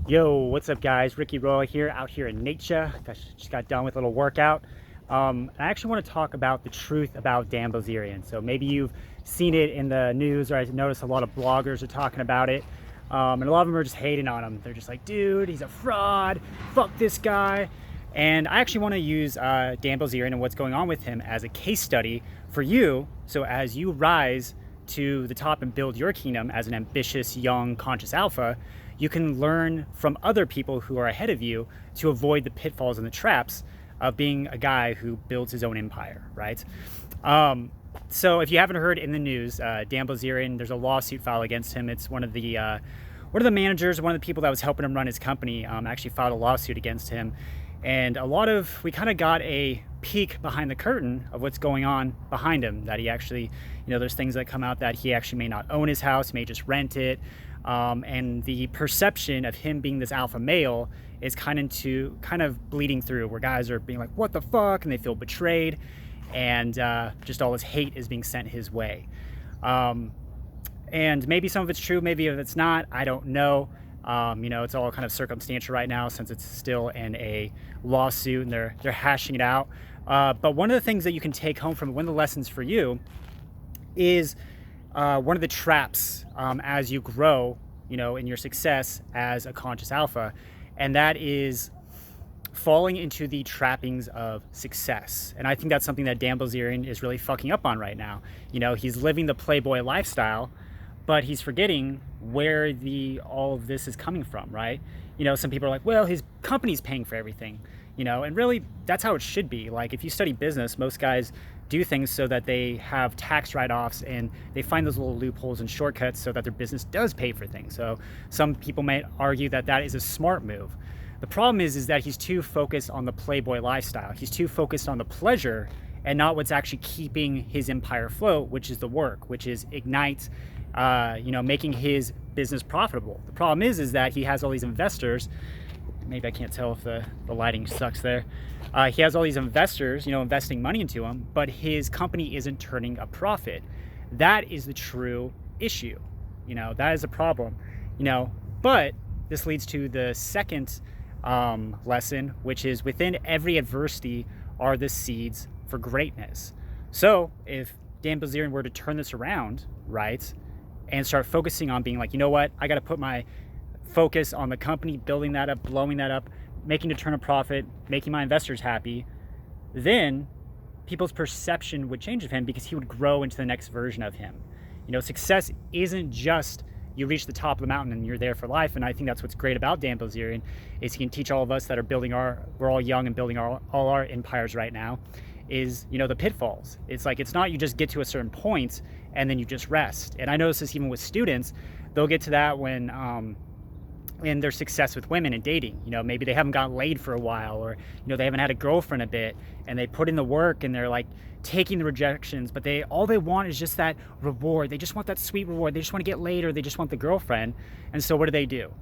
Yo, what's up guys? Ricky Roy here, out here in nature. Just got done with a little workout. I actually want to talk about the truth about Dan Bilzerian. So maybe you've seen it in the news, or I noticed a lot of bloggers are talking about it. And a lot of them are just hating on him. They're just like, dude, he's a fraud. Fuck this guy. And I actually want to use Dan Bilzerian and what's going on with him as a case study for you. So as you rise to the top and build your kingdom as an ambitious, young, conscious alpha, you can learn from other people who are ahead of you to avoid the pitfalls and the traps of being a guy who builds his own empire, right? So if you haven't heard in the news, Dan Bilzerian, there's a lawsuit filed against him. It's one of the managers, one of the people that was helping him run his company, actually filed a lawsuit against him. And we kind of got a peek behind the curtain of what's going on behind him, that he actually, there's things that come out that he actually may not own his house, he may just rent it. And the perception of him being this alpha male is kind of bleeding through, where guys are being like, what the fuck? And they feel betrayed. And just all this hate is being sent his way. And maybe some of it's true, maybe if it's not, I don't know. It's all kind of circumstantial right now since it's still in a lawsuit and they're hashing it out. But one of the things that you can take home from it, one of the lessons for you is one of the traps as you grow, in your success as a conscious alpha, and that is falling into the trappings of success. And I think that's something that Dan Bilzerian is really fucking up on right now. He's living the playboy lifestyle, but he's forgetting where all of this is coming from, right? Some people are like, well, his company's paying for everything, and really that's how it should be. Like, if you study business, most guys do things so that they have tax write-offs and they find those little loopholes and shortcuts so that their business does pay for things. So some people might argue that that is a smart move. The problem is that he's too focused on the playboy lifestyle. He's too focused on the pleasure and not what's actually keeping his empire afloat, which is the work, which is ignite, making his business profitable. The problem is that he has all these investors. Maybe I can't tell if the lighting sucks there. He has all these investors, investing money into him, but his company isn't turning a profit. That is the true issue. That is a problem. But this leads to the second lesson, which is within every adversity are the seeds for greatness. So if Dan Bilzerian were to turn this around, right, and start focusing on being like, you know what, I got to put my focus on the company, building that up, blowing that up, making it turn a profit, making my investors happy, then people's perception would change of him because he would grow into the next version of him. Success isn't just you reach the top of the mountain and you're there for life. And I think that's what's great about Dan Bilzerian is he can teach all of us that are we're all young and building all our empires right now, is, the pitfalls. It's like, it's not you just get to a certain point and then you just rest. And I notice this even with students, they'll get to that when, in their success with women and dating, maybe they haven't gotten laid for a while, or, they haven't had a girlfriend a bit, and they put in the work and they're like taking the rejections, but all they want is just that reward. They just want that sweet reward. They just want to get laid, or they just want the girlfriend. And so what do?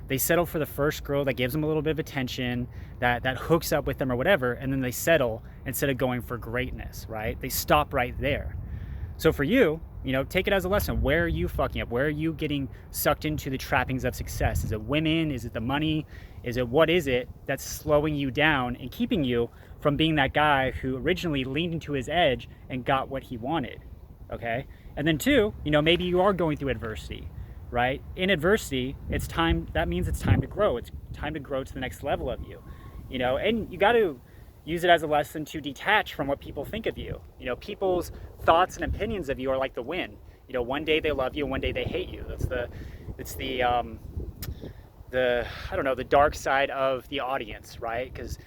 They settle for the first girl that gives them a little bit of attention, that hooks up with them or whatever, and then they settle instead of going for greatness, right? They stop right there. So for you, take it as a lesson. Where are you fucking up? Where are you getting sucked into the trappings of success? Is it women? Is it the money? What is it that's slowing you down and keeping you from being that guy who originally leaned into his edge and got what he wanted? Okay. And then two, maybe you are going through adversity, right? In adversity, that means it's time to grow. It's time to grow to the next level of you, and you got to use it as a lesson to detach from what people think of you. People's thoughts and opinions of you are like the wind. One day they love you, and one day they hate you. It's the I don't know, the dark side of the audience, right? Because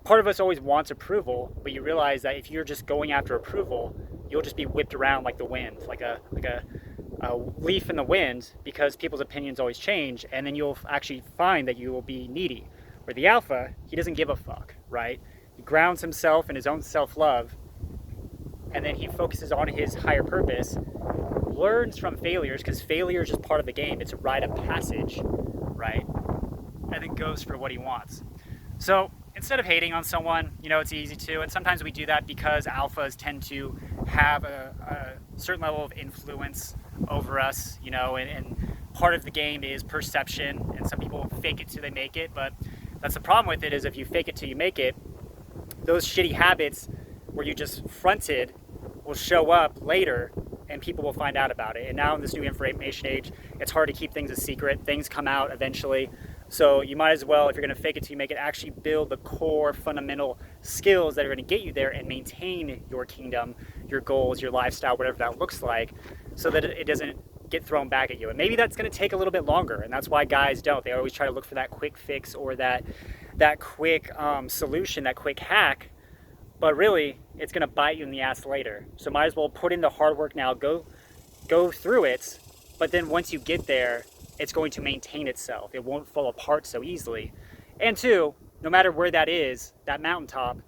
part of us always wants approval, but you realize that if you're just going after approval, you'll just be whipped around like the wind, like a leaf in the wind, because people's opinions always change, and then you'll actually find that you will be needy. Where the alpha, he doesn't give a fuck, right? He grounds himself in his own self-love, and then he focuses on his higher purpose, learns from failures, because failure is just part of the game. It's a rite of passage, right? And then goes for what he wants. So instead of hating on someone, it's easy to, and sometimes we do that because alphas tend to have a certain level of influence over us, and part of the game is perception, and some people fake it till they make it, but that's the problem with it, is if you fake it till you make it, those shitty habits where you just fronted will show up later and people will find out about it. And now in this new information age, it's hard to keep things a secret. Things come out eventually. So you might as well, if you're gonna fake it till you make it, actually build the core fundamental skills that are gonna get you there and maintain your kingdom, your goals, your lifestyle, whatever that looks like, so that it doesn't get thrown back at you. And maybe that's gonna take a little bit longer, and that's why guys don't. They always try to look for that quick fix or that quick solution, that quick hack, but really it's gonna bite you in the ass later. So might as well put in the hard work now, go through it, but then once you get there, it's going to maintain itself. It won't fall apart so easily. And two, no matter where that is, that mountaintop,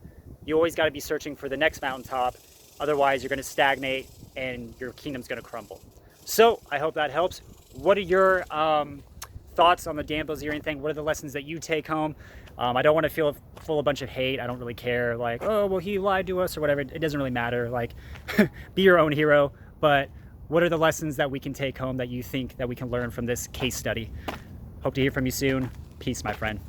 you always gotta be searching for the next mountaintop. Otherwise you're gonna stagnate and your kingdom's gonna crumble. So I hope that helps. What are your thoughts on the Dan Bilzerian thing? What are the lessons that you take home? I don't want to feel full of a bunch of hate. I don't really care, like, oh, well, he lied to us or whatever. It doesn't really matter. Like, be your own hero. But what are the lessons that we can take home that you think that we can learn from this case study? Hope to hear from you soon. Peace, my friend.